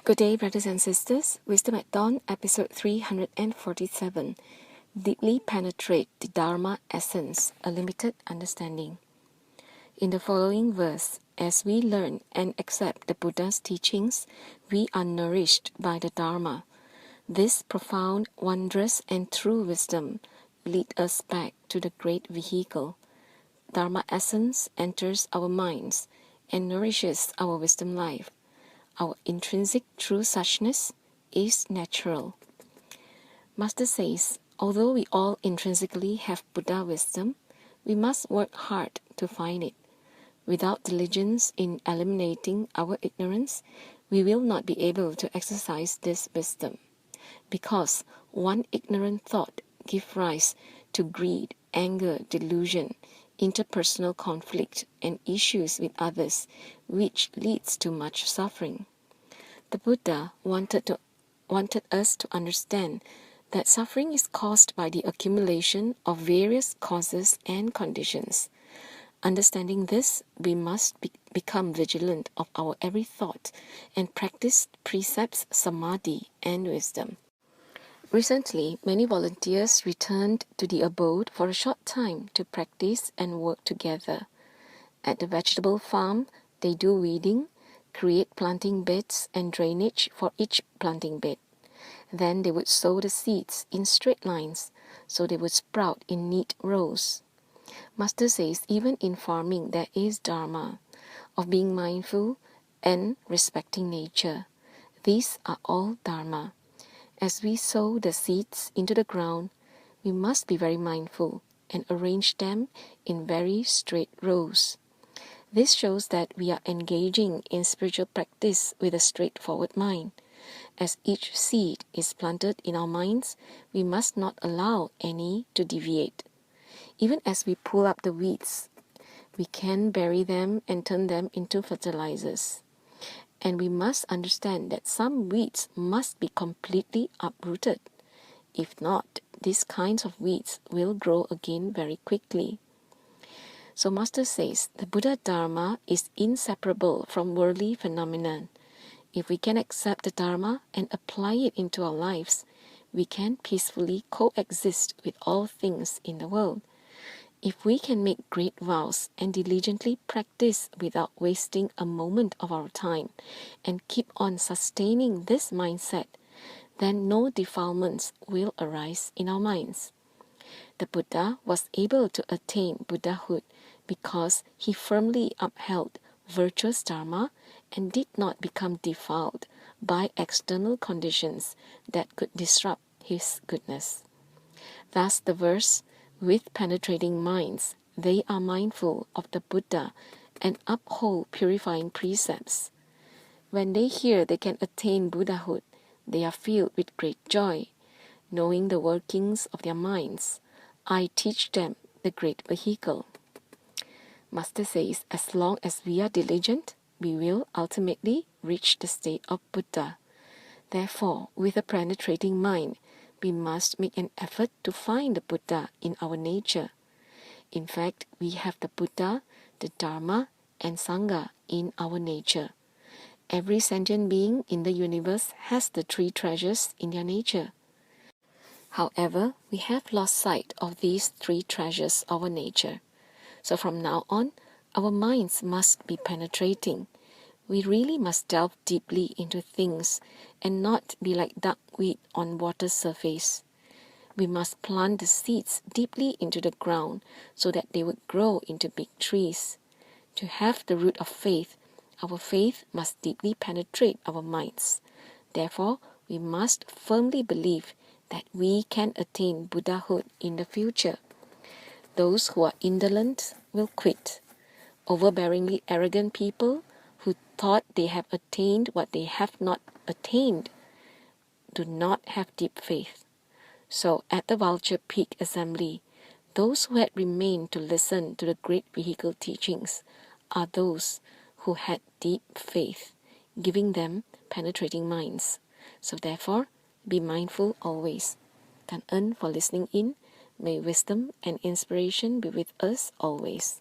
Good day, brothers and sisters. Wisdom at Dawn, episode 347. Deeply penetrate the Dharma essence, a limited understanding. In the following verse, as we learn and accept the Buddha's teachings, we are nourished by the Dharma. This profound, wondrous, and true wisdom leads us back to the great vehicle. Dharma essence enters our minds and nourishes our wisdom life. Our intrinsic true suchness is natural. Master says, although we all intrinsically have Buddha wisdom, we must work hard to find it. Without diligence in eliminating our ignorance, we will not be able to exercise this wisdom. Because one ignorant thought gives rise to greed, anger, delusion, interpersonal conflict, and issues with others, which leads to much suffering. The Buddha wanted us to understand that suffering is caused by the accumulation of various causes and conditions. Understanding this, we must become vigilant of our every thought and practice precepts, samadhi, and wisdom. Recently, many volunteers returned to the abode for a short time to practice and work together. At the vegetable farm, they do weeding, create planting beds and drainage for each planting bed. Then they would sow the seeds in straight lines, so they would sprout in neat rows. Master says even in farming there is Dharma, of being mindful and respecting nature. These are all Dharma. As we sow the seeds into the ground, we must be very mindful and arrange them in very straight rows. This shows that we are engaging in spiritual practice with a straightforward mind. As each seed is planted in our minds, we must not allow any to deviate. Even as we pull up the weeds, we can bury them and turn them into fertilizers. And we must understand that some weeds must be completely uprooted. If not, these kinds of weeds will grow again very quickly. So Master says, the Buddha Dharma is inseparable from worldly phenomena. If we can accept the Dharma and apply it into our lives, we can peacefully coexist with all things in the world. If we can make great vows and diligently practice without wasting a moment of our time and keep on sustaining this mindset, then no defilements will arise in our minds. The Buddha was able to attain Buddhahood because he firmly upheld virtuous Dharma and did not become defiled by external conditions that could disrupt his goodness. Thus the verse, with penetrating minds, they are mindful of the Buddha and uphold purifying precepts. When they hear they can attain Buddhahood, they are filled with great joy. Knowing the workings of their minds, I teach them the great vehicle. Master says, as long as we are diligent, we will ultimately reach the state of Buddha. Therefore, with a penetrating mind, we must make an effort to find the Buddha in our nature. In fact, we have the Buddha, the Dharma, and Sangha in our nature. Every sentient being in the universe has the three treasures in their nature. However, we have lost sight of these three treasures of our nature. So from now on, our minds must be penetrating. We really must delve deeply into things and not be like duckweed on water's surface. We must plant the seeds deeply into the ground so that they would grow into big trees. To have the root of faith, our faith must deeply penetrate our minds. Therefore, we must firmly believe that we can attain Buddhahood in the future. Those who are indolent will quit. Overbearingly arrogant people who thought they have attained what they have not attained do not have deep faith. So at the Vulture Peak Assembly, those who had remained to listen to the great vehicle teachings are those who had deep faith, giving them penetrating minds. So therefore, be mindful always.感恩 for listening in. May wisdom and inspiration be with us always.